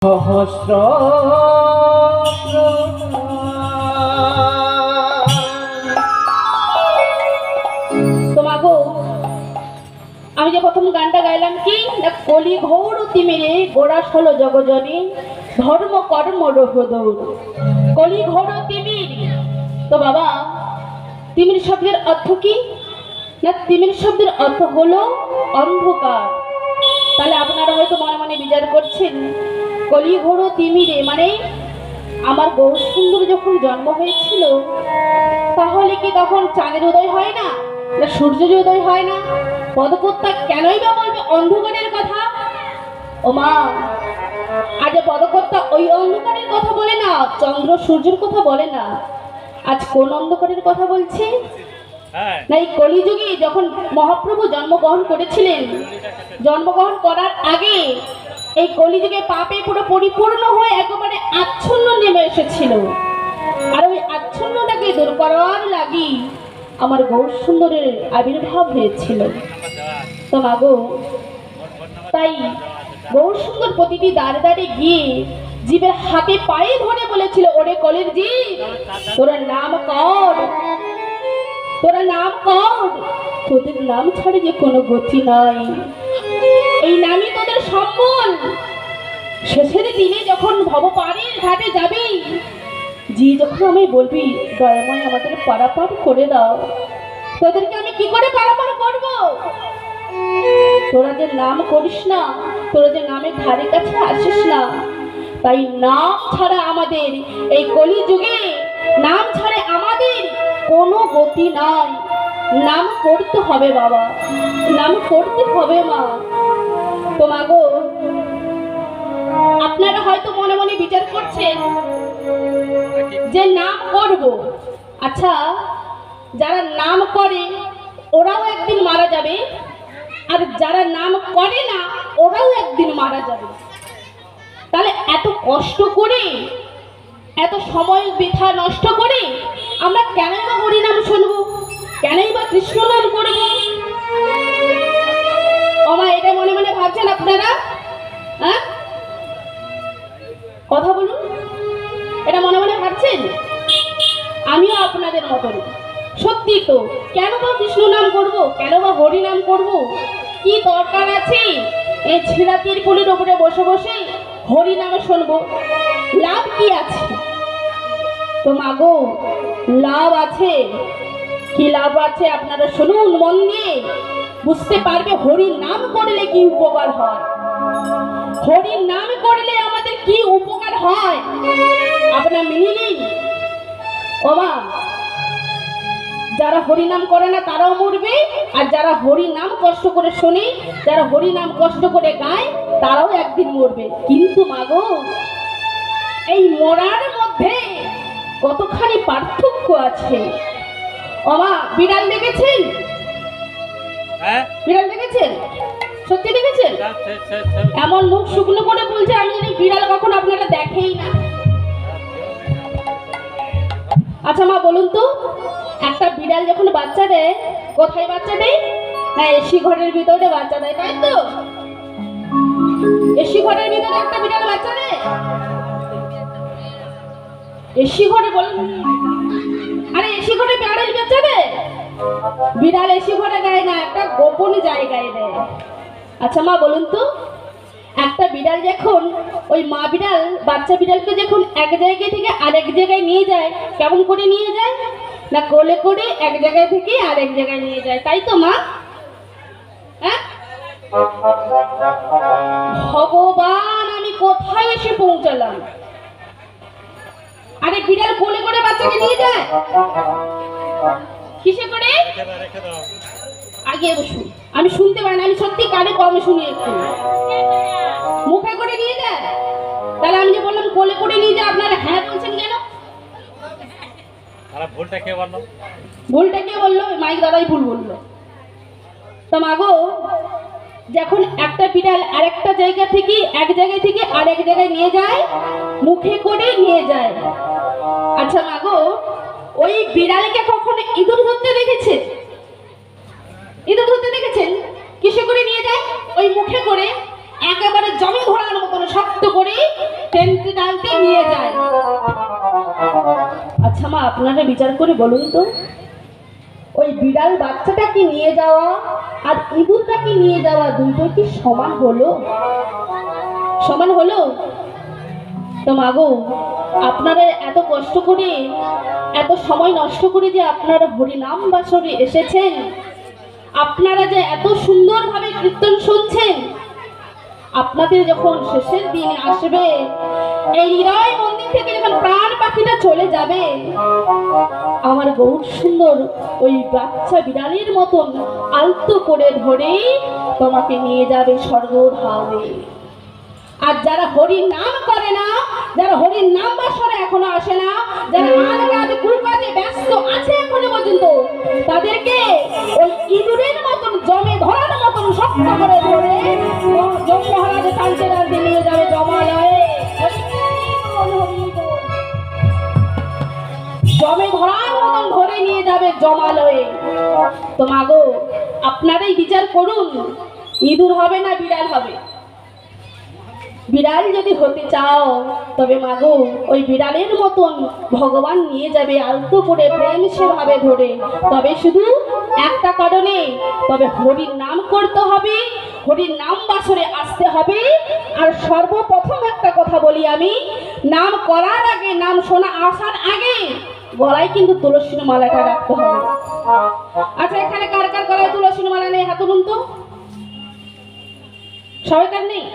সহস্র তোমাগো আমি যে প্রথম গানটা গাইলাম কি না, কলি ঘোর তিমিরে গোড়াস হলো জগজনী ধর্ম কর্ম রহদৌর। কলি ঘোর তিমির, তো বাবা তিমির শব্দের অর্থ কি না, তিমির শব্দের অর্থ হলো অন্ধকার। তাহলে আপনারা হয়তো মনে মনে বিচার করছেন কলি ঘোর তিমিরে মানে আমার গৌর সুন্দর যখন জন্ম হয়েছিল তাহলে কি তখন চাঁদের উদয় হয় না, সূর্যের উদয় হয় না? পদকর্তা কেনই বা বলবে অন্ধকারের কথা? ও মা, আজ পদকর্তা ওই অন্ধকারের কথা বলে না, চন্দ্র সূর্যের কথা বলে না। আজ কোন অন্ধকারের কথা বলছে না, এই কলিযুগে যখন মহাপ্রভু জন্মগ্রহণ করেছিলেন, জন্মগ্রহণ করার আগে এই কলিযুগে পাপে পুরো পরিপূর্ণ হয়ে একেবারে আচ্ছন্ন নেমে এসেছিল। আর ওই আচ্ছন্নটাকে দূর করার লাগি আমার গৌর সুন্দরের আবির্ভাব হয়েছিল। তো মাগো, তাই গৌর সুন্দর প্রতিটি দাঁড়ে দাঁড়ে গিয়ে জীবের হাতে পায়ে ধরে বলেছিল, ওরে কলের জীব, তোরা নাম কর, তোরা নাম কর, তোদের নাম ছাড়ে যে কোনো গতি নাই, এই নামই তোদের সম্বল। শেষের দিনে যখন ভবপারের ঘাটে যাবি, জি যখন আমি বলবি দয়াময় আমাদের পারাপার করে দাও, তোদেরকে আমি কি করে পারাপার করব? তোরা যে নাম করিস না, তোরা যে নামের ধারে কাছে আসিস না, তাই নাম ছাড়া আমাদের এই কলিযুগে, নাম ছাড়া আমাদের কোনো গতি নাই। নাম করতে হবে বাবা, নাম করতে হবে মা। তো মাগো, আপনারা হয়তো মনে মনে বিচার করছেন যে নাম করব, আচ্ছা যারা নাম করে ওরাও একদিন মারা যাবে, আর যারা নাম করে না ওরাও একদিন মারা যাবে। তাহলে এত কষ্ট করে, এত সময় বৃথা নষ্ট করে আমরা কেনই বা হরিনাম শুনবো, কেনই বা কৃষ্ণ নাম করব? ওমা, এটা মনে মনে ভাবছেন আপনারা? হ্যাঁ, কথা বলুন, এটা মনে মনে ভাবছেন? আমিও আপনাদের মতন, সত্যি তো, কেন বা কৃষ্ণ নাম করবো, কেন বা হরি নাম করবো? কি দরকার আছে এই ছেঁড়া তিরপুলের উপরে বসে বসে হরি নামে শুনবো? লাভ কি আছে? তো মাগো, লাভ আছে। কি লাভ আছে আপনারা শুনুন মন দিয়ে, বুঝতে পারবে হরি নাম করলে কি উপকার হয়, হরি নাম করলে আমাদের কি উপকার হয় আপনারা মেনে নিন। ও মা, যারা হরি নাম করে না তারাও মরবে, আর যারা হরি নাম কষ্ট করে শোনে, যারা হরি নাম কষ্ট করে গায়, তারাও একদিন মরবে। কিন্তু মাগো, এই মরার মধ্যে কতখানি পার্থক্য আছে। ও মা, বিড়াল দেখেছেন? বিড়াল দেখেছেন? সত্যি দেখেছেন? এমন মুখ শুকনো করে বলছে আমি জানি বিড়াল কখন আপনারা দেখেই না। আচ্ছা মা বলুন তো, একটা বিড়াল যখন বাচ্চা দেয়, কোথায় বাচ্চা দেয়? না এসি ঘরের ভিতরে বাচ্চা দেয়, তাই তো? এসি ঘরের ভিতরে একটা বিড়াল বাচ্চা দেয়? এসি ঘরে বলুন, আরে এসি ঘরে বিড়াল বাচ্চা দেয়? বিড়াল এসি ঘরে দেয় না, একটা গোপন জায়গায় দেয়। আচ্ছা মা বলুন তো, একটা বিড়াল যখন, ওই মা বিড়াল বাচ্চা বিড়ালকে যখন এক জায়গা থেকে আরেক জায়গায় নিয়ে যায়, কেমন করে নিয়ে যায়? না কোলে করে এক জায়গায় থেকে আরেক জায়গায় নিয়ে যায়, তাই তো মা? হ্যাঁ, ভগবান, আমি কোথায় এসে পৌঁছালাম? আরে বিড়াল কোলে করে বাচ্চাকে নিয়ে যায় কিসে করে? আগে বসুন, আমি শুনতে পারি না, আমি সত্যি কানে কম শুনি, একটু মুখে করে নিয়ে যায়। তাহলে আমি যে বললাম কোলে করে নিয়ে যায়, আপনারা হ্যাঁ বলছেন কেন? ভুলটা কে বললো? ভুলটা কে বললো? মাইক দাদাই ভুল বললো। তো মাগো, যখন একটা বিড়াল আরেকটা জায়গা থেকে, এক জায়গায় থেকে আরেক জায়গায় নিয়ে যায়, মুখে করে নিয়ে যায়। আচ্ছা মাগো, ওই বিড়ালকে কখনো ইঁদুর ধরতে দেখেছে? ইঁদুর ধরতে দেখেছেন? কিসে করে নিয়ে যায়? ওই মুখে করে, একেবারে জমি ঘোড়ার মতন শক্ত করে আপনারা বিচার করে বলুন তো, ওই বিড়াল বাচ্চাটাকে নিয়ে যাওয়া আর ইঁদুরটাকে নিয়ে যাওয়া দুটো কি সমান হলো? সমান হলো? তো মাগো, আপনারা এত কষ্ট করে, এত সময় নষ্ট করে যে আপনারা হরিনাম বাসরে এসেছেন, আপনারা যে এত সুন্দরভাবে কীর্তন শুনছেন, আপনাদের যখন শেষের দিন আসবে, এই হৃদয় মন্দির থেকে যখন প্রাণ পাখিটা চলে যাবে, আমার গৌর সুন্দর ওই বাচ্চা বিড়ালের মতন আলতো করে ধরে তোমাকে নিয়ে যাবে স্বর্গধামে। আর যারা হরির নাম করে না, যারা হরির নাম বাসরে এখনো আসে না, যারা আজ কাজ কুকাজে ব্যস্ত আছে এখনো পর্যন্ত, তাদেরকে ওই ইঁদুরের মতন জমে ধরার মতন শক্ত করে ধরে যম মহারাজে টানতে টানতে নিয়ে যাবে জমালয়ে। জমে ধরার মতন ধরে নিয়ে যাবে জমালয়ে। তো মাগো, আপনারাই বিচার করুন, ইঁদুর হবে না বিড়াল হবে? বিড়াল যদি হতে চাও, তবে মাগো ওই বিড়ালের মতন ভগবান নিয়ে যাবে আলতো করে প্রেম সেভাবে ধরে। তবে শুধু একটা কারণে, তবে হরির নাম করতে হবে, হরির নাম বাসরে আসতে হবে। আর সর্বপ্রথম একটা কথা বলি আমি, নাম করার আগে, নাম শোনা আসার আগে গলায় কিন্তু তুলসীর মালাটা রাখতে হবে। আচ্ছা, এখানে কার কার গলায় তুলসীর মালা নেই হাত তুলুন তো? সবাইকার নেই?